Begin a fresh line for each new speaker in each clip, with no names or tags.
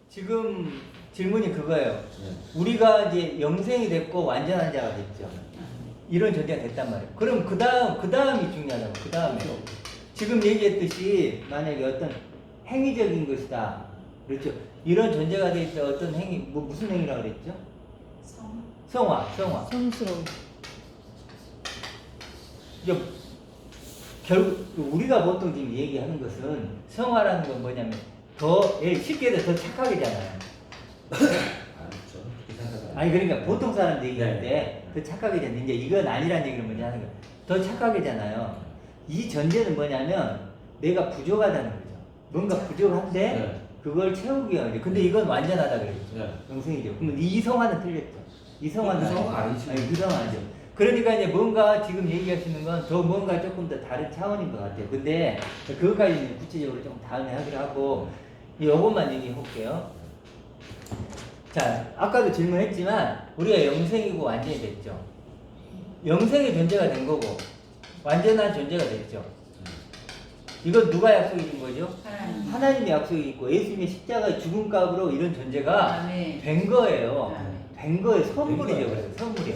지금 질문이 그거예요.
네.
우리가 이제 영생이 됐고 완전한 자가 됐죠. 이런 존재가 됐단 말이에요. 그럼 그 다음이 중요하다고. 그 다음에 지금 얘기했듯이 만약에 어떤 행위적인 것이다. 그렇죠. 이런 존재가 될 때 어떤 행위, 뭐 무슨 행위라고 그랬죠? 성화.
성스러운.
이제 결국 우리가 보통 지금 얘기하는 것은 성화라는 건 뭐냐면 쉽게 해서 더 착하게잖아요.
그렇죠. 그렇게 생각하면.
아니 그러니까 보통 사람 얘기할
네.
때 더 착하게잖아요. 이제 이건 아니라는 얘기를 먼저 하는 거예요. 더 착하게잖아요. 이 전제는 뭐냐면 내가 부족하다는 거죠. 뭔가 부족한데
네.
그걸 채우기 위한. 근데 이건 완전하다 그랬죠.
네.
영생이죠. 그러면 이성화는 틀렸죠. 이성화는
이성화 아니지.
아니 이성화 아니죠. 그러니까 이제 뭔가 지금 얘기하시는 건 더 뭔가 조금 더 다른 차원인 것 같아요. 근데 그것까지는 구체적으로 좀 다음에 하기로 하고 이것만 얘기해 볼게요. 자, 아까도 질문했지만 우리가 영생이고 완전히 됐죠. 영생의 존재가 된 거고 완전한 존재가 됐죠. 이건 누가 약속이 준 거죠? 하나님의 약속이 있고 예수님의 십자가의 죽음값으로 이런 존재가 된 거예요. 된 거예요. 선물이죠. 그래서 선물이요.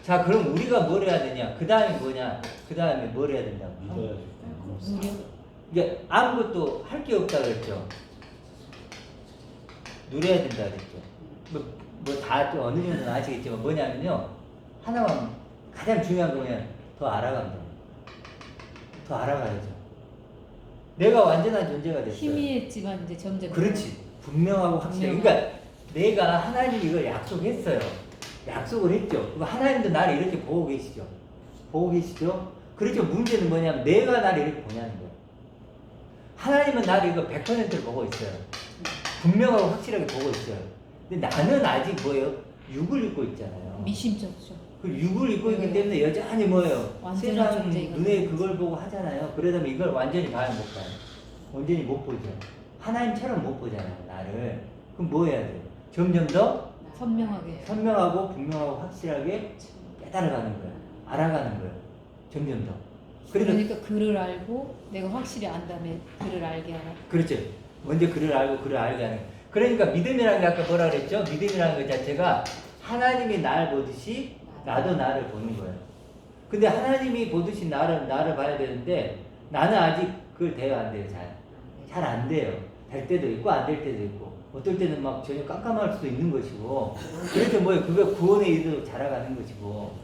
자, 그럼 우리가 뭘 해야 되냐? 그 다음에 뭐냐? 그 다음에 뭘 해야 된다고?
무료.
이게 아무것도 할 게 없다 그랬죠. 누려야 된다 그랬죠. 다 좀 어느 정도는 아시겠지만 뭐냐면요. 하나만 가장 중요한 거 뭐냐면 더 알아간다. 더 알아가야죠. 내가 완전한 존재가 됐어요.
희미했지만 이제 점점.
그렇지. 분명하고 확실해. 그러니까 내가 하나님이 이걸 약속했어요. 약속을 했죠. 그럼 하나님도 나를 이렇게 보고 계시죠. 보고 계시죠. 그렇죠. 문제는 뭐냐면 내가 나를 이렇게 보냐는 거예요. 하나님은 나를 이거 100%를 보고 있어요. 분명하고 확실하게 보고 있어요. 근데 나는 아직 뭐예요? 육을 입고 있잖아요.
미심쩍죠.
그 육을 입고 있기 때문에 여전히 뭐예요?
완전한
세상
존재가
눈에
되죠.
그걸 보고 하잖아요. 그러다면 이걸 완전히 봐야 못 봐요. 완전히 못 보죠. 하나님처럼 못 보잖아요. 나를. 그럼 뭐 해야 돼요? 점점 더
선명하게.
선명하고 분명하고 확실하게 깨달아가는 거예요. 알아가는 거예요. 점점 더.
그러니까 글을 알고 내가 확실히 안 다음에 글을 알게 하라.
그렇죠. 먼저 글을 알고 글을 알게 하는 거예요. 그러니까 믿음이라는 게 아까 뭐라 그랬죠? 믿음이라는 것 자체가 하나님이 나를 보듯이 나도 나를 보는 거예요. 근데 하나님이 보듯이 나를 봐야 되는데 나는 아직 그걸 돼요, 안 돼요? 잘 안 돼요. 될 때도 있고 안 될 때도 있고 어떨 때는 막 전혀 깜깜할 수도 있는 것이고 그래서 뭐예요? 그거 구원의 일로 자라가는 것이고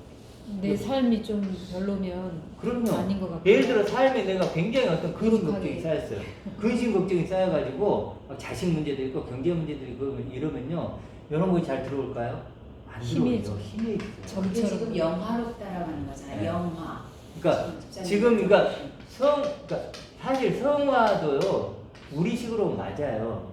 내 삶이 좀 별로면
그럼요.
아닌 것 같고.
예를 들어 삶에 내가 굉장히 어떤 근심 걱정이
부족하게.
쌓였어요. 근심 걱정이 쌓여가지고 막 자식 문제도 있고 경제 문제도 있고 이러면요. 이런 것이 잘 들어올까요? 안 들어오죠. 힘이 있어요.
이게 지금 영화롭다라고 하는 거잖아요.
네.
영화.
그러니까 지금 그러니까 사실 성화도요 우리식으로 맞아요.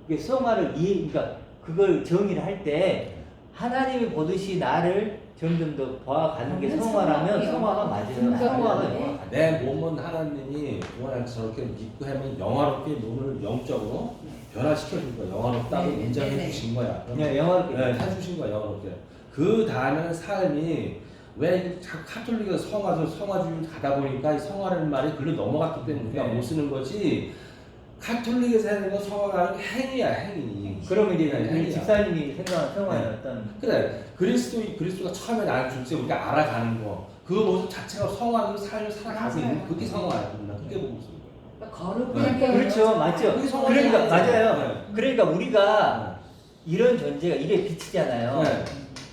이게 성화를 그러니까 그걸 정의를 할 때 하나님이 보듯이 나를 점점 더 봐가는 게 성화라면 성화가 맞아요. 성화가 영화.
내 몸은 하나님이 동안에 저렇게 믿고 하면 영화롭게 몸을 영적으로 변화시켜 줄 거야. 영화롭다고
네,
인정해
네, 네.
주신 거야.
그냥 영화롭게.
네, 해주신 거야, 영화롭게. 그 다음에는 삶이 왜 카톨릭에서 성화주의 가다 보니까 이 성화라는 말이 글로 넘어갔기 때문에 우리가
네.
못 쓰는 거지. 카톨릭에서 하는 건 성화가 아니고 행위야, 행위.
그러면 이제
네,
우리
행위야.
집사님이 생각한 성화의
네.
어떤
그래, 그리스도가 처음에 나를 줄때 우리가 알아가는 거, 그 모습 자체가 성화는 삶을 살아가고 있는
맞아요.
그게 성화야. 나 그게 보고 있어.
거룩한
네.
그렇죠, 맞죠.
그게 성화지.
그러니까 맞아요.
네.
그러니까 우리가 이런 존재가 이게 빛이잖아요.
네.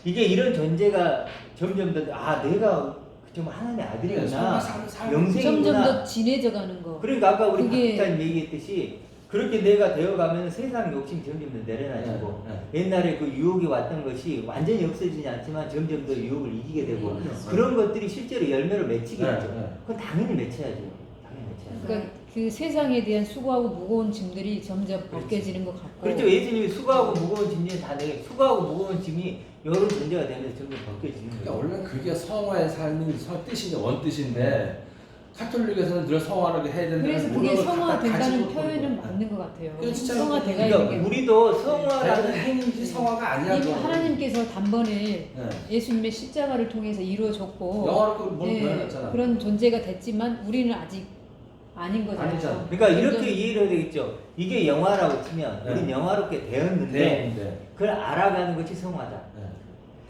이게 이런 존재가 점점 더 내가 좀 하나님의 아들이구나.
점점
영생이구나.
더 진해져 가는 거.
그러니까 아까 우리
그게-
박사님 얘기했듯이 그렇게 내가 되어가면 세상 욕심 점점 더 내려놔지고 옛날에 그 유혹이 왔던 것이 완전히 없어지지 않지만 점점 더 유혹을 이기게 되고 그런 것들이 실제로 열매를 맺히겠죠.
네.
그건 당연히 맺혀야죠. 당연히 맺혀야죠.
그러니까 그 세상에 대한 수고하고 무거운 짐들이 점점 벗겨지는 것 같고.
그렇죠. 예수님이 수고하고 무거운 짐이 다 내게 수고하고 무거운 짐이 여러 존재가 되면서 점점 벗겨지는
그러니까
거예요.
원래 그게 성화의 삶이 뜻인데 원뜻인데 카톨릭에서는 늘 성화를 해야 된다.
그래서 그게 성화된다는 표현은 맞는 것 같아요.
그게 진짜
성화돼가
그러니까
있는 게.
우리도 성화라는
행위지 성화가 아니야.
이미
그건.
하나님께서 단번에
네.
예수님의 십자가를 통해서 이루어졌고
영화로 그걸
예,
보여놨잖아.
그런 존재가 됐지만 우리는 아직 아닌 거잖아요.
아니잖아요.
그러니까 이렇게
점점-
이해를 해야 되겠죠. 이게 영화라고 치면
네.
우린 영화롭게 되었는데
네.
그걸 알아가는 것이 성화다.
네.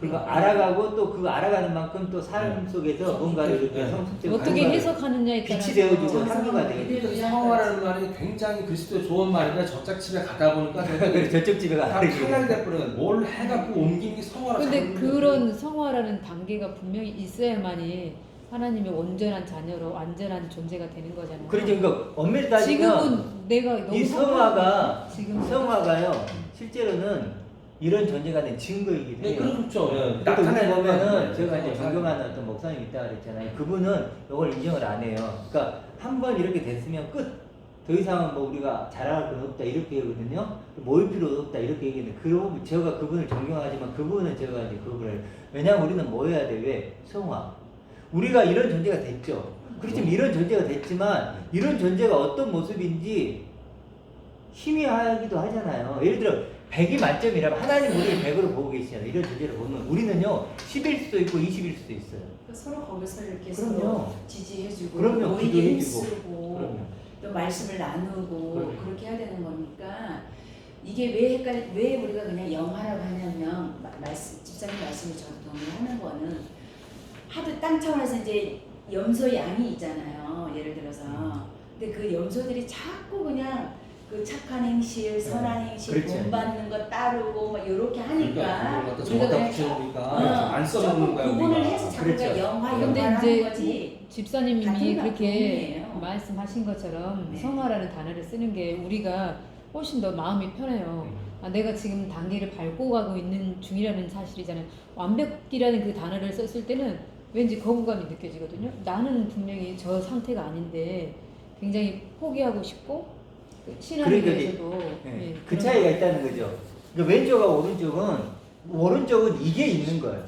그리고 알아가고 또 그거 알아가는 만큼 또 삶 속에서 뭔가를 이렇게
네.
성숙적으로
어떻게
하는
해석하느냐에 따라서
빛이 되어주고 합리가 되어주고.
그 성화라는 말이 굉장히 그리스도의 좋은 말이라 적작집에 가다 보니까
그래 저쪽 집에
다
가서
편하게 돼버리는 뭘 해갖고 옮기는 게 성화라.
근데 그런 성화라는 단계가 분명히 있어야만이 하나님의 온전한 자녀로 완전한 존재가 되는 거잖아요.
그렇죠. 그러니까 엄밀히 따지면
지금은 내가 너무
이 성화가
지금
성화가요 실제로는 이런 존재가 된 증거이기도
네,
해요.
그렇죠. 네.
또 근데 보면은
네.
제가 이제 존경하는 어떤 목사님 있다 그랬잖아요. 그분은 이걸 인정을 안 해요. 그러니까 한 번 이렇게 됐으면 끝. 더 이상은 뭐 우리가 자랑할 건 없다 이렇게 얘기거든요. 모일 필요도 없다 이렇게 얘기했는데 그 제가 그분을 존경하지만 그분은 제가 이제 그분을 왜냐하면 우리는 뭐 해야 돼? 왜? 성화. 우리가 이런 존재가 됐죠. 그렇지만 이런 존재가 됐지만 이런 존재가 어떤 모습인지 희미하기도 하잖아요. 예를 들어 100이 만점이라면 하나님 우리를 100으로 보고 계시잖아요. 이런 존재를 보면 우리는요 10일 수도 있고 20일 수도 있어요.
서로 거기서 이렇게
그럼요.
서로 지지해주고
그럼요.
모이게
기도해주고.
힘쓰고
그럼요.
또 말씀을 나누고
그럼요.
그렇게 해야 되는 거니까 이게 왜 우리가 그냥 영화라고 하냐면 말씀 집사님 말씀을 저도 동의하는 거는 하도 땅 차원에서 이제 염소 양이 있잖아요. 예를 들어서 근데 그 염소들이 자꾸 그냥 그 착한 행실, 선한 행실,
그렇죠.
돈 받는 거 따르고 막 이렇게 하니까
그러니까
우리가
저거다
그냥
붙여놓으니까 안
조금
써먹는 거야
구분을
우리가.
해서 자꾸
그렇죠.
영화
근데
영화를
이제
하는 거지.
집사님이
같은
그렇게
작품이에요.
말씀하신 것처럼
네.
성화라는 단어를 쓰는 게 우리가 훨씬 더 마음이 편해요. 내가 지금 단계를 밟고 가고 있는 중이라는 사실이잖아요. 완벽이라는 그 단어를 썼을 때는 왠지 거부감이 느껴지거든요. 나는 분명히 저 상태가 아닌데 굉장히 포기하고 싶고 그 신앙에
그러니까
대해서도
네,
예,
그
그런
차이가 있다는 거죠. 그러니까 왼쪽과 오른쪽은 이게 있는 거예요.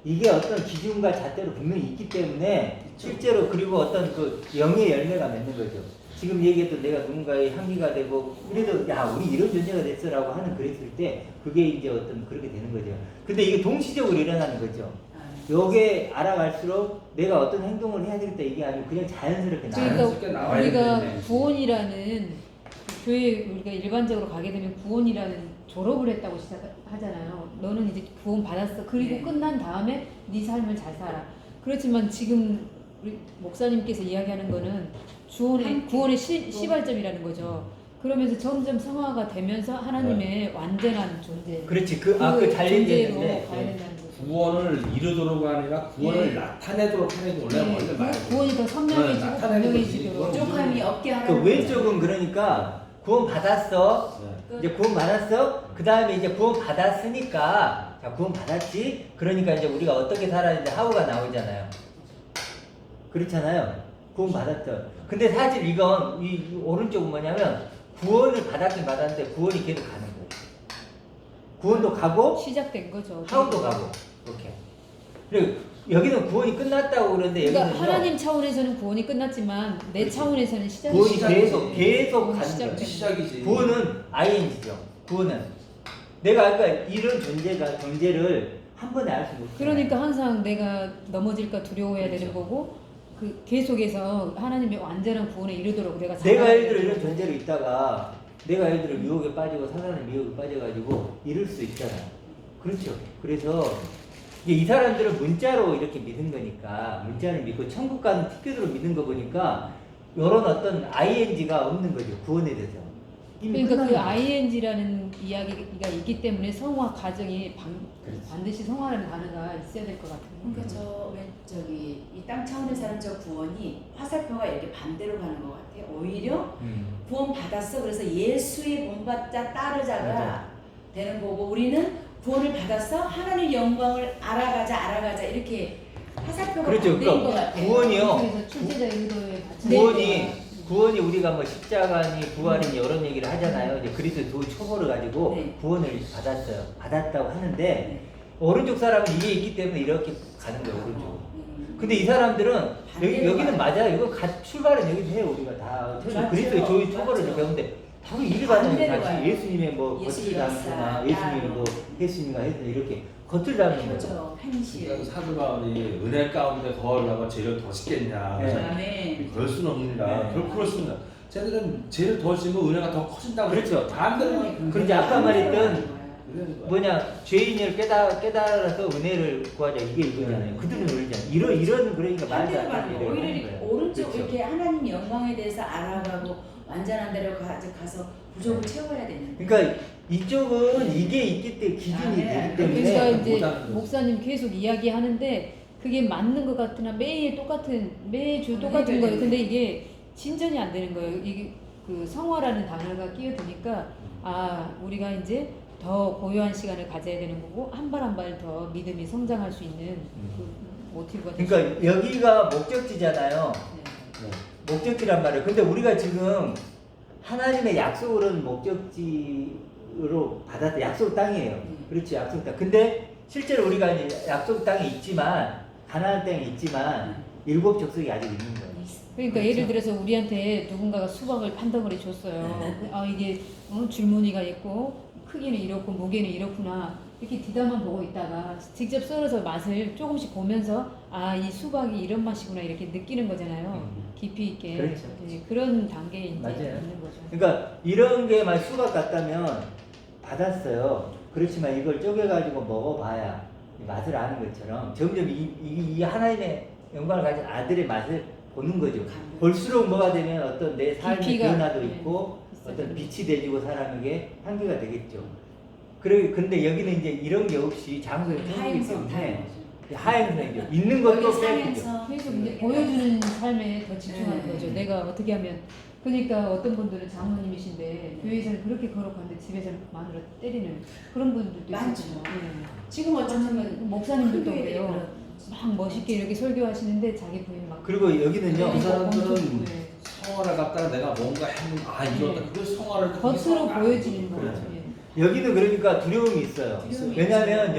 이게 어떤 기준과 잣대로 분명히 있기 때문에 실제로 그리고 어떤 그 영의 열매가 맺는 거죠. 지금 얘기했던 내가 누군가의 향기가 되고 그래도 야 우리 이런 존재가 됐어라고 하는 그랬을 때 그게 이제 어떤 그렇게 되는 거죠. 근데 이게 동시적으로 일어나는 거죠. 요게 알아갈수록 내가 어떤 행동을 해야 되겠다 이게 아니고 그냥 자연스럽게 나와요.
자연스럽게
그러니까
나와야
우리가
되는데.
구원이라는 그 교회 우리가 일반적으로 가게 되면 구원이라는 졸업을 했다고 시작하잖아요. 너는 이제 구원 받았어. 그리고
네.
끝난 다음에 네 삶을 잘 살아. 그렇지만 지금 우리 목사님께서 이야기하는 거는 구원의 시발점이라는 거죠. 그러면서 점점 성화가 되면서 하나님의 완전한 존재.
그렇지 그 잘린다는데
존재로 가야 된다는 거죠.
구원을 이루도록 아니라 구원을
네.
나타내도록 하는 게 원래
네,
말이에요.
구원이 더 선명해지고
나타내는
분명해지도록.
거지.
부족함이 없게 하는
그 왼쪽은 그러니까 구원 받았어.
네.
이제 구원 받았어. 그 다음에 이제 구원 받았으니까 자 구원 받았지. 그러니까 이제 우리가 어떻게 살아야 되는지 하우가 나오잖아요. 그렇잖아요. 구원 받았죠. 근데 사실 이건 이 오른쪽은 뭐냐면 구원을 받았긴 받았는데 구원이 계속 가는 거예요. 구원도 가고
시작된 거죠.
하우도 가고 이렇게. 그리고 여기는 구원이 끝났다고 그러는데
그러니까
여기는
하나님 차원에서는 구원이 끝났지만 내
그렇지.
차원에서는 시작이
구원이
시작이지.
계속 가는
시작된
거예요.
시작이지.
구원은 ING죠. 구원은 내가 그러니까 이런 존재를 한 번에 알 수 못해요.
그러니까 항상 내가 넘어질까 두려워해야
그렇죠.
되는 거고 그 계속해서 하나님의 완전한 구원에 이르도록 내가
내가
살아야
예를 들어
되는
이런
거고.
존재로 있다가 내가 예를 들어 유혹에 빠지고 사단의 미혹에 빠져가지고 이럴 수 있잖아요. 그렇죠. 그래서 이제 이 사람들은 문자로 이렇게 믿은 거니까 문자를 믿고 천국 가는 티켓으로 믿는 거 보니까 이런 어떤 ING가 없는 거죠. 구원에 대해서. 이미
그러니까 그
끝난 거죠.
ING라는 이야기가 있기 때문에 성화 과정이
그렇지.
반드시 성화라는 단어가 있어야 될 것 같아요.
그러니까 저기 이 땅 차원에 사는 저 구원이 화살표가 이렇게 반대로 가는 것 같아요. 오히려 구원 받았어. 그래서 예수의 본받자 따르자가
맞아.
되는 거고 우리는 구원을 받았어. 하나님의 영광을 알아가자 이렇게 화살표가
그렇죠.
반대인 것
그러니까
같아요.
구원이요.
그래서 출제자 의도에
구원이 우리가 뭐 십자가니 부활이니 이런 얘기를 하잖아요. 이제 그리스도 두 초보를 가지고
네.
구원을 받았어요. 받았다고 하는데
네.
오른쪽 사람은 이게 있기 때문에 이렇게 가는 거예요. 오른쪽.
음.
근데 이 사람들은
반대로
여기는
가요.
맞아요. 이거 출발은 여기서 해요. 우리가 다
맞죠.
그리스도의 조의
맞죠.
초보를 배우는데 바로 일이 가는
반대로
다시
와요.
예수님의 뭐 겉을
예수님
담거나
역사,
예수님이
따로.
뭐 예수님과 해서 이렇게 겉을 담는 거죠.
그렇죠. 행실.
그러니까 사도 바울이 은혜 가운데 거하려고 죄를 더 짓겠냐.
네.
아멘.
그럴 수는 없느니라.
네.
그럴 수는 없다. 쟤들은 죄를 더 지면 은혜가 더 커진다고.
그렇죠.
반대로.
그렇지, 아까 말했던
그러는 거야.
뭐냐 죄인을 깨달아서 은혜를 구하자 이게 이거잖아요. 그들은 그러잖아요. 이런 그러니까 말도
반대로
안
가는
되는
거예요. 오히려
거예요.
이렇게 오른쪽
그렇죠.
이렇게 하나님 영광에 대해서 알아가고 완전한 데로 가서 부족을 채워야 되는데.
그러니까 이쪽은 이게 있기 때문에 기준이
네.
되기
그러니까
때문에
이제
못하는 거지.
목사님 계속 이야기하는데 그게 맞는 것 같으나 매주 똑같은 거예요. 근데 이게 진전이 안 되는 거예요. 이게 그 성화라는 단어가 끼어드니까 아 우리가 이제 더 고요한 시간을 가져야 되는 거고 한 발 한 발 더 믿음이 성장할 수 있는 그 모티브가 될 수 있는
그러니까 여기가 목적지잖아요.
네.
네.
목적지란 말이에요. 근데 우리가 지금 하나님의 약속으로는 목적지로 받았다. 약속 땅이에요. 그렇지, 약속 땅. 근데 실제로 우리가 이제 약속 땅에 있지만 가나안 땅에 있지만 일곱 족속이 아직 있는 거예요.
그러니까
그렇죠.
예를 들어서 우리한테 누군가가 수박을 판덩어리 줬어요. 아 이게 줄무늬가 있고 크기는 이렇고 무게는 이렇구나 이렇게 뒤다만 보고 있다가 직접 썰어서 맛을 조금씩 보면서 아 이 수박이 이런 맛이구나 이렇게 느끼는 거잖아요. 깊이 있게.
그렇죠.
예, 그런 단계에 이제
맞아요.
있는 거죠.
그러니까 이런 게 막 수박 같다면 받았어요. 그렇지만 이걸 쪼개가지고 먹어봐야 이 맛을 아는 것처럼 점점 이 하나님의 영광을 가진 아들의 맛을 보는 거죠. 볼수록 뭐가 되면 어떤 내 삶의
깊이가,
변화도
네,
있고
있어요.
어떤 빛이 되지고 사람에게 향기가 되겠죠. 그래 근데 여기는 이제 이런 게 없이 장소의 천국이기
하행성
때문에 하행성이죠. 있는 것도
여기
빼기죠.
상행성.
계속 이제 보여주는 삶에 더 집중하는
네.
거죠. 내가 어떻게 하면 그러니까 어떤 분들은 장모님이신데 교회에서는 그렇게 거룩한데 집에서는 마누라 때리는 그런 분들도
많죠.
있어요.
지금 어쩌면
목사님들도
큰 교회들이
그래요. 막 멋있게 이렇게 설교하시는데 자기 부인 막
그리고 여기는요.
이 사람들은
엄청, 네.
성화를 갖다가 내가 뭔가 했는데 아 이렇다. 그걸 성화를
겉으로 보여지는 거죠.
그렇죠.
예.
여기는 그러니까 두려움이 있어요.
두려움이
왜냐하면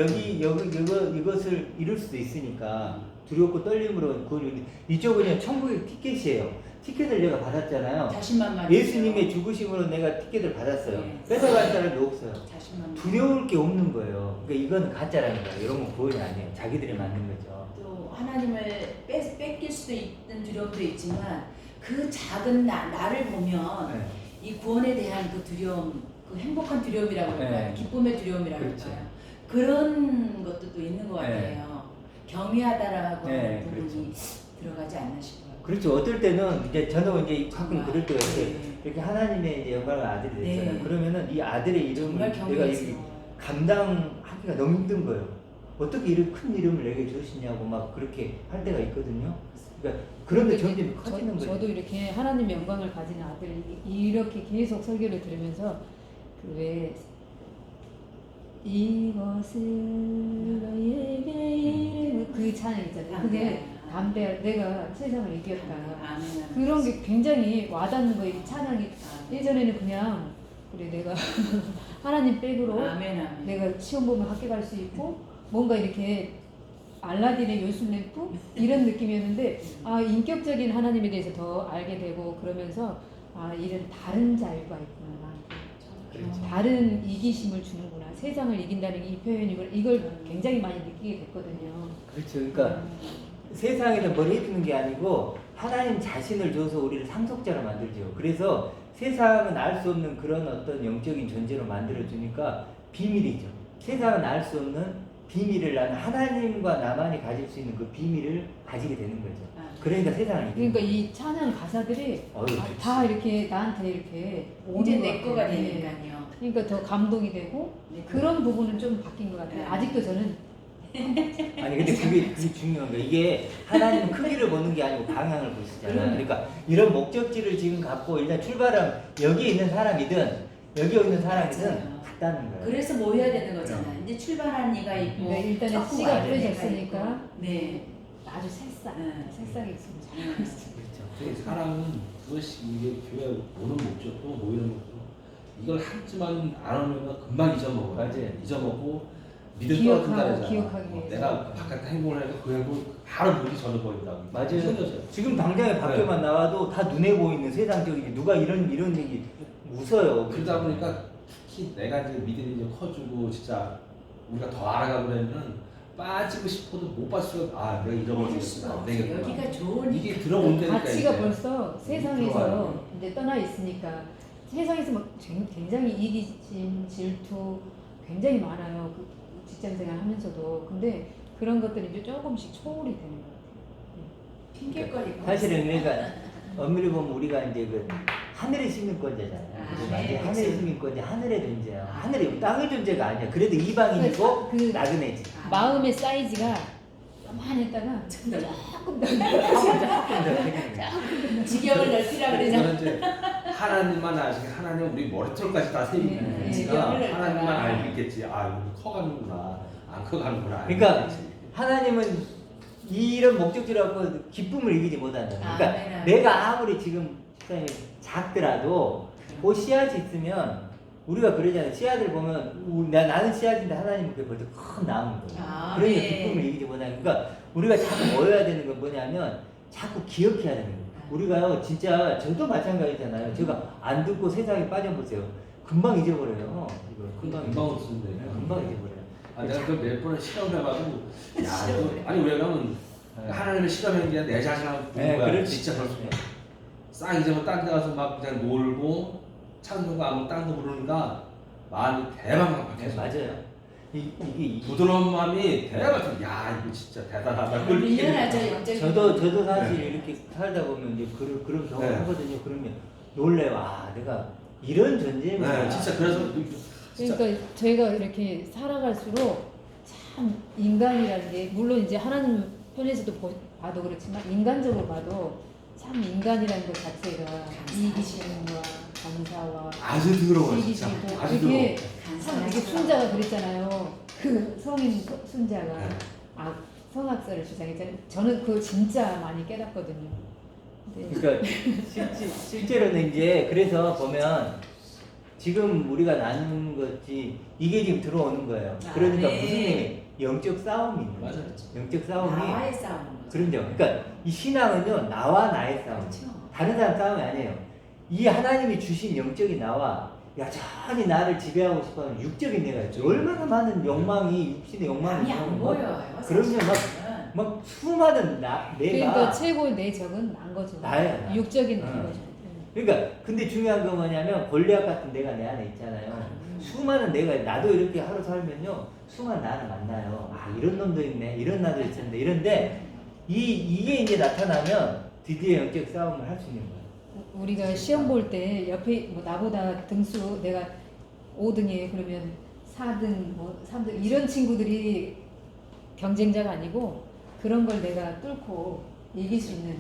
이것을 이룰 수도 있으니까 두렵고 떨림으로 구원이 이쪽은 천국의 티켓이에요. 티켓을 내가 받았잖아요.
자신만만
예수님의 죽으심으로 내가 티켓을 받았어요.
네.
뺏어갈 사람이 없어요.
자신만
두려울 게 없는 거예요. 그러니까 이건 가짜라는 거예요. 이런 건 구원이 아니에요. 자기들이 만든 거죠.
또 하나님을 뺏길 수도 있는 두려움도 있지만 그 작은 나를 보면
네.
이 구원에 대한 그 두려움, 그 행복한 두려움이라고 할까요?
네.
기쁨의 두려움이라고
그렇죠.
할까요? 그런 것도 또 있는 것
네.
같아요. 경외하다라고
네,
하는 부분이 들어가지 않나 싶어요.
그렇죠. 어떨 때는 이제 저는 이제 가끔 그럴 때가 있어요.
네.
이렇게 하나님의 이제 영광을 아들이 됐잖아요.
네.
그러면은 이 아들의 이름을
정말
내가
경외해서
이렇게 감당하기가 너무 힘든 거예요. 어떻게 이렇게 큰 이름을 내게 주시냐고 막 그렇게 할 때가 있거든요. 그러니까 그런데 점점 커지는 거죠.
저도 이렇게 하나님 영광을 가진 아들을 이렇게 계속 설교를 들으면서 그 왜 이것을 너에게 이르는 그 찬양 있잖아요. 그게 담대 내가 세상을 이겼다.
아멘.
그런 게 굉장히 와닿는 거예요. 이 찬양이
아멘.
예전에는 그냥 그래 내가 하나님 백으로
아멘. 아멘.
내가 시험 보면 학교 갈 수 있고 뭔가 이렇게 알라딘의 요술램프 이런 느낌이었는데 아 인격적인 하나님에 대해서 더 알게 되고 그러면서 아 이런 다른 자유가 있구나
그렇죠.
다른 이기심을 주는구나 세상을 이긴다는 이 표현이 이걸 굉장히 많이 느끼게 됐거든요.
그렇죠. 그러니까 세상에는 뭘 해주는 게 아니고 하나님 자신을 줘서 우리를 상속자로 만들죠. 그래서 세상은 알 수 없는 그런 어떤 영적인 존재로 만들어주니까 비밀이죠. 세상은 알 수 없는 비밀을 나는 하나님과 나만이 가질 수 있는 그 비밀을 가지게 되는 거죠. 그러니까 세상을 이기는
그러니까
거죠.
이 찬양 가사들이
어휴,
다 이렇게 나한테 이렇게
이제
오는
내
것
거가
같아요.
되니까요.
그러니까 더 감동이 되고
네.
그런 부분은 좀 바뀐 것 같아요.
네.
아직도 저는
아니 근데 그게 중요한 거예요. 이게 하나님은 크기를 보는 게 아니고 방향을 보시잖아요. 그러니까 이런 목적지를 지금 갖고 일단 출발은 여기에 있는 사람이든 여기 있는 사람이든
맞아요.
같다는 거예요.
그래서 모여야 되는 거잖아요. 이제 출발한 이가 있고
그러니까 일단은
조금
씨가
알려진 이가
뿌려졌으니까
있고. 네.
아주 새싹,
네.
새싹이 있으면 잘.
그렇죠.
사람은 그것이 이게 교회 오는 목적도 모이는 목적도 이걸 한지만 안 하면 금방 잊어먹어요.
맞아요.
잊어먹고 믿음
기억하고
떨어진다잖아.
기억하기 위해서.
내가 바깥 행동을 하니까 그 행동 바로 물이 젖어버린다고.
맞아요. 지금 당장에 밖에만 나와도 다 눈에 보이는 세상적인 누가 이런 얘기 웃어요.
그러다 보니까 특히 내가 이제 믿음이 이제 커지고 진짜 우리가 더 알아가고 그러면 빠지고 싶어도 못 빠질 수가 아 내가
빠질 수가
잃어버리겠구나 안
없어.
되겠구나
여기가 좋은
이게 들어온다니까
가치가
이제.
벌써 세상에서
들어와요.
이제 떠나 있으니까 세상에서 막 굉장히 이기심, 질투 굉장히 많아요. 그 직장생활 하면서도. 근데 그런 것들이 이제 조금씩 초월이 되는 것 같아요.
핑계거리가
사실은 그러니까 엄밀히 보면 우리가 이제 그 하늘의 시민권자잖아요. 그죠?
네,
완전 하늘의
그렇죠.
시민권자, 하늘의 존재야. 하늘이 땅의 존재가 아니야. 그래도 이방인이고
그
나그네지.
마음의 사이즈가 요만했다가 조금 더
지경을 넓히라 그러잖아.
이거는 이제 하나님만 아시게 하나님 우리 머리털까지 다 세우니까
네,
하나님만 알고 있겠지. 아 이거 커가는구나, 안 커가는구나.
그러니까
알겠지.
하나님은 이런 목적지라고 기쁨을 이기지 못한다. 그러니까
아멘.
내가 아무리 지금 집사님이 작더라도 그 씨앗이 있으면 우리가 그러잖아요. 씨앗을 보면 나는 씨앗인데 하나님은 그게 벌써 큰 나무인 거예요. 그러니까
네.
기쁨을 이기지 못하는. 그러니까 우리가 자꾸 모여야 되는 건 뭐냐면 자꾸 기억해야 되는 거예요. 우리가요 진짜 저도 마찬가지잖아요. 제가 안 듣고 세상에 빠져보세요. 금방 잊어버려요. 이거 금방
금방 없는데.
금방 잊어버려요.
아 내가 그걸 몇 번을 실험해가지고 야
실험을
이거 아니 왜냐면
네.
하나님의 실험한 게 내 자신하고 보는
네,
거야.
그럴 수
진짜
있어요.
벌써 싹 잊으면 딴 데 가서 막 그냥 놀고 창조가 아무 딴거 부르니까 마음이 대박
네,
바뀌었어.
맞아요. 이게
부드러운 마음이 대박. 야 이거 진짜 대단하다.
밀려나죠 영적인.
저도 사실 이렇게 살다 보면 이제 그런 경험
네.
하거든요. 그러면 놀래요. 아, 내가 이런 존재구나.
네, 진짜 그래서 진짜
그러니까 저희가 이렇게 살아갈수록 참 인간이라는 게 물론 이제 하나님 편에서도 봐도 그렇지만 인간적으로 봐도 참 인간이라는 것 자체가 이기심과 감사와
아주 더러워 진짜.
시기심도
아주
이렇게
더러워.
참 이렇게 순자가 그랬잖아요. 그 성인 순자가
네.
성악설을 주장했잖아요. 저는 그걸 진짜 많이 깨닫거든요. 네.
그러니까 실제로는 이제 그래서 보면 지금 우리가 나누는 것이 이게 지금 들어오는 거예요.
아,
그러니까
네.
무슨 얘기? 영적 싸움이 있는 거죠.
맞아요.
영적 싸움이
나와의 싸움.
그런죠. 그러니까 이 신앙은요 나와 나의 싸움.
그렇죠.
다른 사람 싸움이 아니에요. 이 하나님이 주신 영적인 나와 여전히 나를 지배하고 싶어하는 육적인 내가 있죠. 얼마나 많은 욕망이 육신의 욕망이
남이 안
있는
보여요.
그럼요,
사실은.
막 수많은 내가
그러니까 최고의 내 적은 난 거죠.
나예요.
육적인 내
응.
거죠.
그러니까 근데 중요한 건 뭐냐면 골리앗 같은 내가 내 안에 있잖아요. 수많은 내가 나도 이렇게 하루 살면요 수많은 나를 만나요. 아 이런 놈도 있네, 이런 나도 있었는데 이런데 이게 이제 나타나면 드디어 영적 싸움을 할 수 있는 거예요.
우리가 시험 볼 때 옆에 뭐 나보다 등수 내가 5등이에요. 그러면 4등, 뭐 3등 이런 친구들이 경쟁자가 아니고 그런 걸 내가 뚫고 이길 수 있는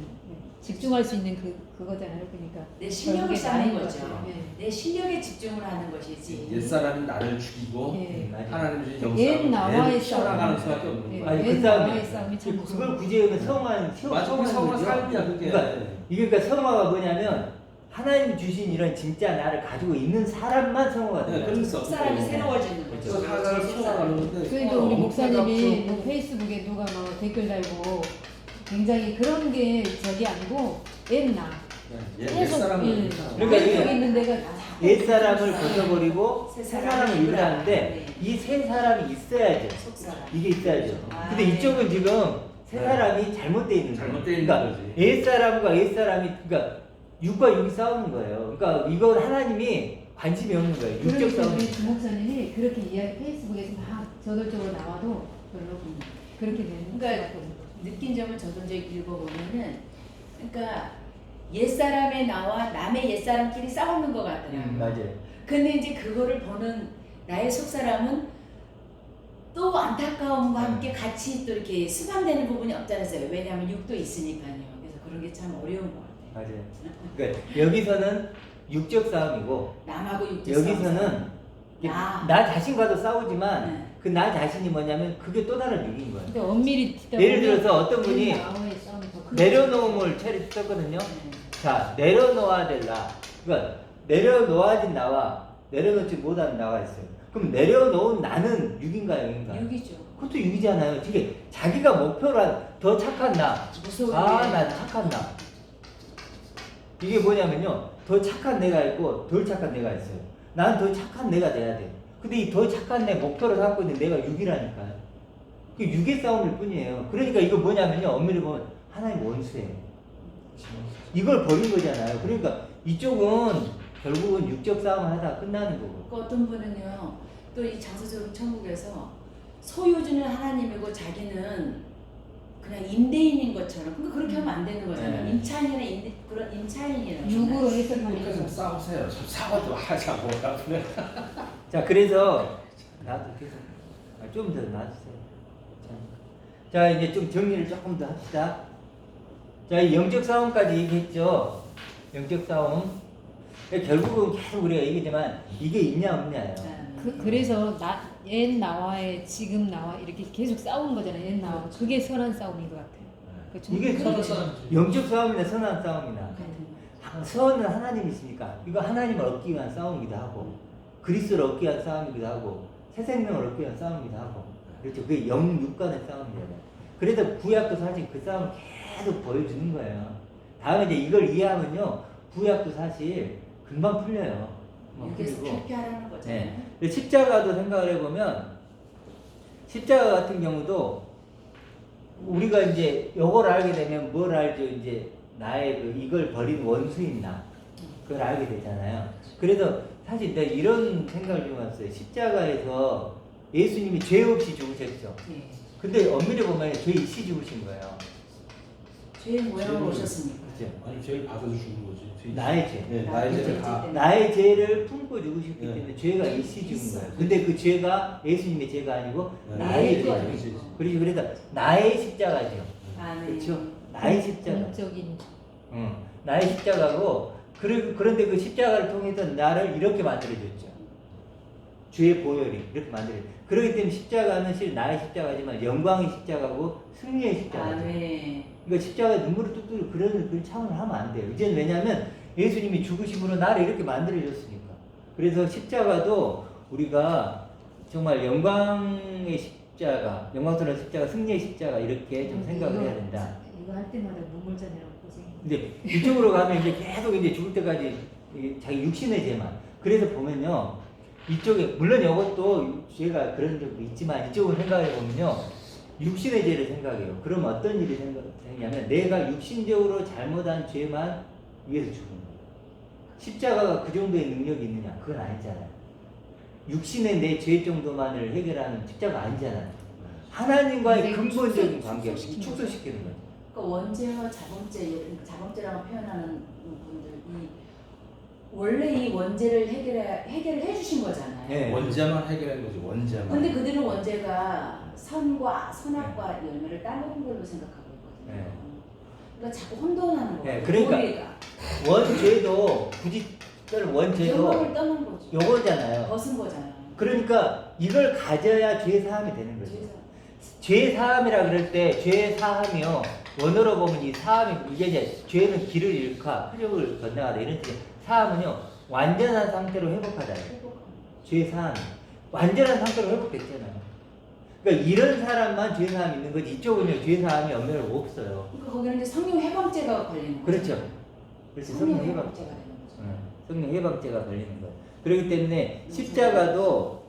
집중할 수 있는 그거잖아요. 그러니까
내 실력을
결국에
쌓는
나인 것
거죠.
같아요. 네.
내 실력에 집중을 하는 것이지.
옛사람이 나를 죽이고
예.
맞아요.
하나님 주신
옛
영상을
나와의
피어나가는
싸움.
수밖에 없는
예.
거야.
아니
옛
그 싸움이
나와의 싸움이 참
그걸 구제하면 성화는
맞아, 그게 성화 삶이야 그게.
그러니까 이게 그러니까 성화가 뭐냐면 하나님이 주신 이런 진짜 나를 가지고 있는 사람만 성화가
네,
돼요.
그런
속 사람이 새로워지는
그
거죠.
사람을 키워나가는 건데.
그러니까 우리 목사님이 뭐 페이스북에 누가 뭐 댓글 달고 굉장히 그런 게 적이 아니고 옛날 계속
옛사람은
그러니까 이게
왼쪽에 있는 데가 다
옛 사람을 벗어버리고 새
새
사람을
사람이
유지하는데 이 새 사람이 있어야죠.
속사람.
이게 있어야죠.
아,
근데
네.
이쪽은 지금 새
네.
사람이 잘못되어 있는 거예요.
잘못되어 있는
그러니까
거지.
옛 사람과 옛 사람이 그러니까 육과 육이 싸우는 거예요. 그러니까 이건 하나님이 관심이 없는 거예요. 육적
그러니까
싸움.
우리 주 목사님이 그렇게 이야기 페이스북에서 막 저돌적으로 나와도 별로 그렇게 되는
그러니까 느낀 점을 저도 이제 읽어보면은 그러니까 옛사람의 나와 남의 옛사람끼리 싸우는 것 같더라고요.
맞아요.
근데 이제 그거를 보는 나의 속사람은 또 안타까움과 함께 같이 또 이렇게 수반되는 부분이 없잖아요. 왜냐하면 육도 있으니까요. 그래서 그런 게 참 어려운 것 같아요.
맞아요. 그러니까 여기서는 육적 싸움이고
남하고 육도
여기서는 나 자신과도 싸우지만
네.
그 나 자신이 뭐냐면 그게 또 다른 육인 거예요.
그러니까 엄밀히 듣다
예를
보면
들어서 어떤 분이
나와의 싸움이 더 큰
내려놓음을 체를 썼거든요. 자, 내려놓아야 될 나. 그러니까 내려놓아진 나와 내려놓지 못한 나가 있어요. 그럼 내려놓은 나는 6인가요? 0인가요?
육이죠.
그것도 6이잖아요. 이게 자기가 목표란 더 착한 나.
무서운
아,
게.
난 착한 나. 이게 뭐냐면요. 더 착한 내가 있고 덜 착한 내가 있어요. 난 더 착한 내가 돼야 돼. 근데 이 더 착한 내 목표로 삼고 있는 내가 6이라니까요. 그 6의 싸움일 뿐이에요. 그러니까 이거 뭐냐면요. 엄밀히 보면 하나님 원수예요. 이걸 버린 거잖아요. 그러니까 이쪽은 결국은 육적 싸움을 하다가 끝나는 거고.
그 어떤 분은요, 또 이 장소적 천국에서 소유주는 하나님이고 자기는 그냥 임대인인 것처럼, 그러니까 그렇게 하면 안 되는 거잖아요.
네.
임차인이나 그런 임차인이라는
육으로
그러니까
해석하니까
좀 싸우세요. 좀 싸워도 하자고.
자, 그래서 나도 계속 좀 더 놔주세요. 자, 이제 좀 정리를 조금 더 합시다. 자, 이 영적 싸움까지 얘기했죠. 영적 싸움. 결국은 계속 우리가 얘기지만 이게 있냐 없냐예요.
그래서 옛 나와의 지금 나와 이렇게 계속 싸우는 거잖아요. 옛 나와. 그게 선한 싸움인 것 같아요. 그렇죠?
이게
그렇죠.
영적 싸움이나 선한 싸움이나. 선은 하나님이시니까 이거 하나님을 얻기 위한 싸움이기도 하고 그리스도를 얻기 위한 싸움이기도 하고 새 생명을 얻기 위한 싸움이기도 하고 그렇죠. 그게 영육 간의 싸움이잖아요. 그래서 구약도 사실 그 싸움을 계속 보여주는 거예요. 다음에 이제 이걸 이해하면요 구약도 사실 금방 풀려요.
여기서
풀리고.
탈피하라는 거잖아요.
네. 근데 십자가도 생각을 해보면 십자가 같은 경우도 우리가 이제 요걸 알게 되면 뭘 알죠? 이제 나의 그 이걸 버린 원수인 나 그걸 알게 되잖아요. 그래서 사실 내가 이런 생각을 좀 했어요. 십자가에서 예수님이 죄 없이 죽으셨죠.
네.
근데 엄밀히 보면 죄 있이 죽으신 거예요.
죄의 모양으로 오셨으니까.
그렇죠.
아니 죄를 받아서 죽은 거지.
나의 죄.
네, 나의 죄를 다.
나의 죄를 품고 죽으셨기
네.
때문에 죄가 있이 죽은
있어.
거예요. 근데 그 죄가 예수님의 죄가 아니고
네.
나의
나의
죄죠.
죄죠.
그렇죠. 그래서 나의 십자가죠.
아, 네.
그렇죠. 나의 십자가.
공적인
나의 십자가고 그런데 그 십자가를 통해서 나를 이렇게 만들어줬죠. 죄의 보혈이 이렇게 만들어요. 그렇기 때문에 십자가는 실 나의 십자가지만 영광의 십자가고 승리의 십자가죠.
아, 네.
그러니까 십자가 눈물을 뚝뚝 그런 차원을 하면 안 돼요. 이제는 왜냐하면 예수님이 죽으심으로 나를 이렇게 만들어줬으니까. 그래서 십자가도 우리가 정말 영광의 십자가, 영광스러운 십자가, 승리의 십자가 이렇게 좀 생각을 해야 된다.
이거 할 때마다 눈물자네라고 고생.
근데 이쪽으로 가면 이제 계속 이제 죽을 때까지 자기 육신의 죄만. 그래서 보면요. 이쪽에, 물론 이것도 죄가 그런 적도 있지만 이쪽을 생각해 보면요. 육신의 죄를 생각해요. 그럼 어떤 일이 생기냐면 내가 육신적으로 잘못한 죄만 위해서 죽은 거예요. 십자가가 그 정도의 능력이 있느냐? 그건 아니잖아요. 육신의 내 죄 정도만을 해결하는 십자가 아니잖아요. 하나님과의 근본적인 관계를 축소시키는 거죠.
그러니까 원죄와 자범죄, 자범죄라고 표현하는 분들이 원래 이 원죄를 해결을 해주신 거잖아요.
네.
원죄만 해결한 거지. 원죄만.
근데 그들은 원죄가 선악과 열매를 따먹은 걸로 생각하고 있거든요.
네.
그러니까 자꾸 혼돈하는 거예요.
네, 그러니까
교회가.
원죄도 굳이 원죄도
영광을 떠난 거죠.
요거잖아요.
벗은 거잖아요.
그러니까 이걸 가져야 죄 사함이 되는 거죠.
죄에서.
죄 사함이라 그럴 때 죄 사함이요. 원어로 보면 이 사함이 이게 이제 죄는 길을 잃고 표적을 건너가다 이런 뜻이 사함은요 완전한 상태로 회복하다. 죄 사함 완전한 상태로 회복됐잖아요. 그러니까 이런 사람만 죄 사함이 있는 거지 이쪽은요 죄 사함이 엄밀하고 없어요.
그러니까 거기는 이제 성령 해방죄가 걸리는 거죠.
그렇죠. 그래서 성령 해방.
해방죄가 되는 거죠.
성령 해방죄가 걸리는 거예요. 그렇기 때문에 십자가도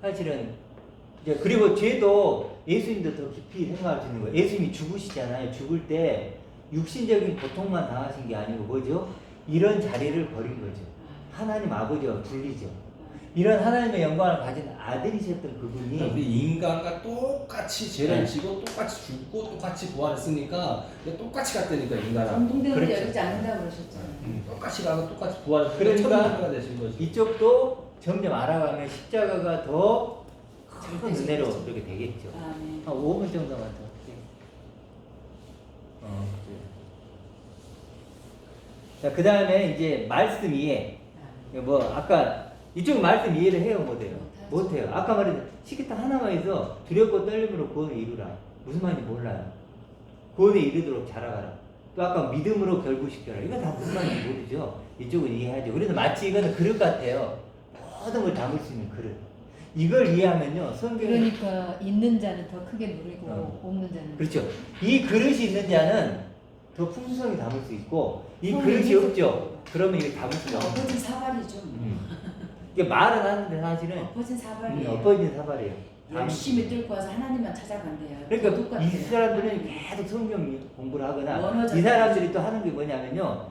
사실은 이제 그리고 죄도 예수님도 더 깊이 생각할 수 있는 거예요. 예수님이 죽으시잖아요. 죽을 때 육신적인 고통만 당하신 게 아니고 뭐죠? 이런 자리를 버린 거죠. 하나님 아버지와 분리죠. 이런 하나님의 영광을 가진 아들이셨던 그분이
우리 인간과 똑같이 죄를
네.
지고 똑같이 죽고 똑같이 부활했으니까 똑같이 갔다니까 인간하고.
전동대원을
그렇죠.
열지 않는다고 그러셨잖아요.
똑같이 가고 똑같이 부활해서
그러니까
천국가 되신 거지.
이쪽도 점점 알아가면 십자가가 더 큰
잘되시겠죠.
은혜로 이렇게 되겠죠.
아, 네.
한 5분 정도만 더 할게요. 자, 그 다음에 이제 말씀 이해. 뭐, 아까 이쪽 말씀 이해를 해요, 못해요? 못해요. 아까 말했죠. 식기탕 하나만 해서 두렵고 떨림으로 구원을 이루라. 무슨 말인지 몰라요. 구원에 이르도록 자라가라. 또 아까 믿음으로 결부시켜라. 이건 다 무슨 말인지 모르죠. 이쪽은 이해하죠. 그래서 마치 이거는 그릇 같아요. 모든 걸 담을 수 있는 그릇. 이걸 이해하면요, 성경은
그러니까 있는 자는 더 크게 누리고 없는 자는
그렇죠. 이 그릇이 있는 자는 더 풍성히 담을 수 있고 이
성이
그릇이
해석되고.
없죠. 그러면 이게 담을 수가 없어요.
엎어진 사발이죠.
이게 말은 하는데 사실은
엎어진 사발이에요.
엎어진 사발이에요.
열심히 뚫고 와서 하나님만 찾아간대요.
그러니까
똑같아요.
이 사람들은 계속 성경 공부를 하거나
원어적
이 사람들이 또 하는 게 뭐냐면요.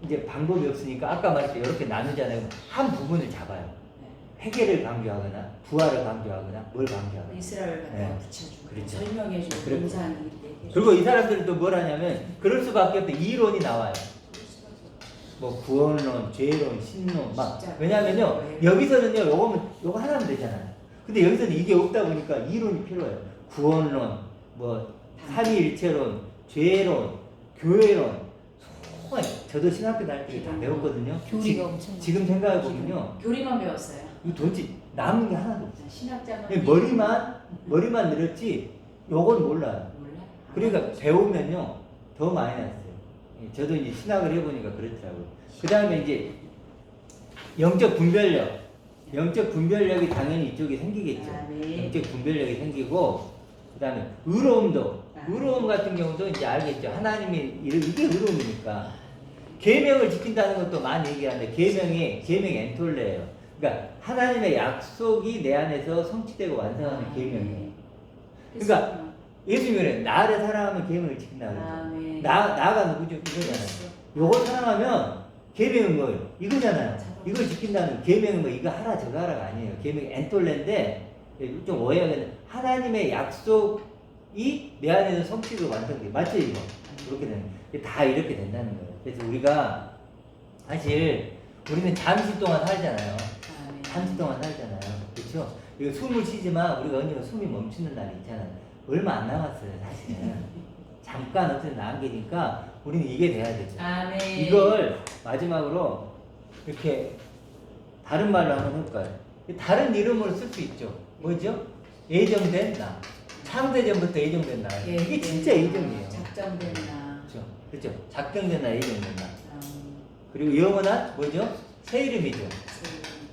이제 방법이 없으니까 아까 말했죠. 이렇게 나누잖아요. 한 부분을 잡아요. 회개를 강조하거나 부활을 강조하거나 뭘 강조하거나.
이스라엘 갖다
네.
붙여주고
그렇죠.
설명해주고
그렇죠.
공사하는
그리고 이 사람들은 또 뭘 하냐면 그럴 수밖에 없대. 이론이 나와요. 뭐 구원론, 죄론, 신론 막
진짜.
왜냐면요 여기서는요 요거 하나면 되잖아요. 근데 여기서는 이게 없다 보니까 이론이 필요해요. 구원론, 뭐 삼위일체론, 죄론, 교회론. 정말 저도 신학교 다닐 때 다 배웠거든요.
교리가 엄청
지금 생각해 보면요
교리만 배웠어요.
이거 도대체 남은 게 하나도 없어요.
신학자만
그냥 머리만 늘었지 요건 몰라요.
몰라?
그러니까 배우면요 더 많이 났어요. 예, 저도 이제 신학을 해보니까 그렇더라고요. 그 다음에 이제 영적 분별력이 당연히 이쪽에 생기겠죠.
아, 네.
영적 분별력이 생기고 그 다음에 의로움 같은 경우도 이제 알겠죠. 하나님이 이게 의로움이니까 계명을 지킨다는 것도 많이 얘기하는데 계명이 엔톨레예요. 그러니까 하나님의 약속이 내 안에서 성취되고 완성하는 계명이에요. 그러니까 예수님이 그래 나를 사랑하면 계명을 지킨다 그러죠. 나가 누구죠? 이거잖아요. 요거 사랑하면 계명은 뭐예요? 이거잖아요. 이걸 지킨다는 계명은 뭐 이거 하라 저거 하라가 아니에요. 계명이 엔톨레인데 좀 오해하겠네. 하나님의 약속이 내 안에서 성취되고 완성돼. 맞죠 이거? 이렇게 되는 다 이렇게 된다는 거예요. 그래서 우리가 사실 우리는 잠시 동안 살잖아요. 잠시 동안 살잖아요. 그렇죠? 이거 숨을 쉬지만 우리가 언젠가 숨이 멈추는 날이 있잖아요. 얼마 안 남았어요, 사실은. 잠깐 어떤 난게니까 우리는 이게 돼야 되죠.
아멘.
이걸 마지막으로 이렇게 다른 말로 한번 해볼까요? 다른 이름으로 쓸 수 있죠. 뭐죠? 예정된 나. 창세전부터 예정된 나. 이게 진짜 예정이에요.
작정된 나.
그렇죠. 그렇죠. 작정된 나, 예정된 나. 그리고 영원한 뭐죠? 새 이름이죠.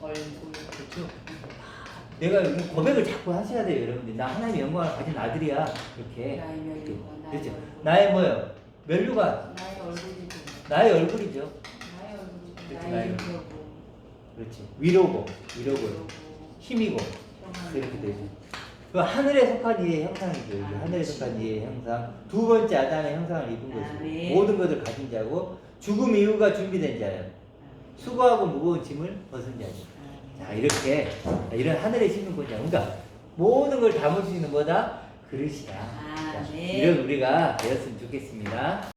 얼굴.
그렇죠. 내가 고백을 자꾸 하셔야 돼요, 여러분들. 나 하나님의 영광을 가진 아들이야. 이렇게.
나의 멸류관.
그렇죠. 나의 뭐요? 멸류관.
나의 얼굴이죠.
나의 얼굴이죠.
나의 얼굴.
그렇죠,
나의
나의
인격고.
그렇지. 위로고, 힘이고. 이렇게 되죠. 그 하늘에 속한 이의 형상이죠. 이게 하늘에 속한 이의 형상. 두 번째 아담의 형상을 입은 것이고
아멘.
모든 것을 가진 자고 죽음 이후가 준비된 자예요. 수고하고 무거운 짐을 벗은 자죠. 자 이렇게 이런 하늘에 심는 거죠. 그러니까 모든 걸 담을 수 있는 뭐다? 그릇이다. 자,
아멘.
이런 우리가 되었으면 좋겠습니다.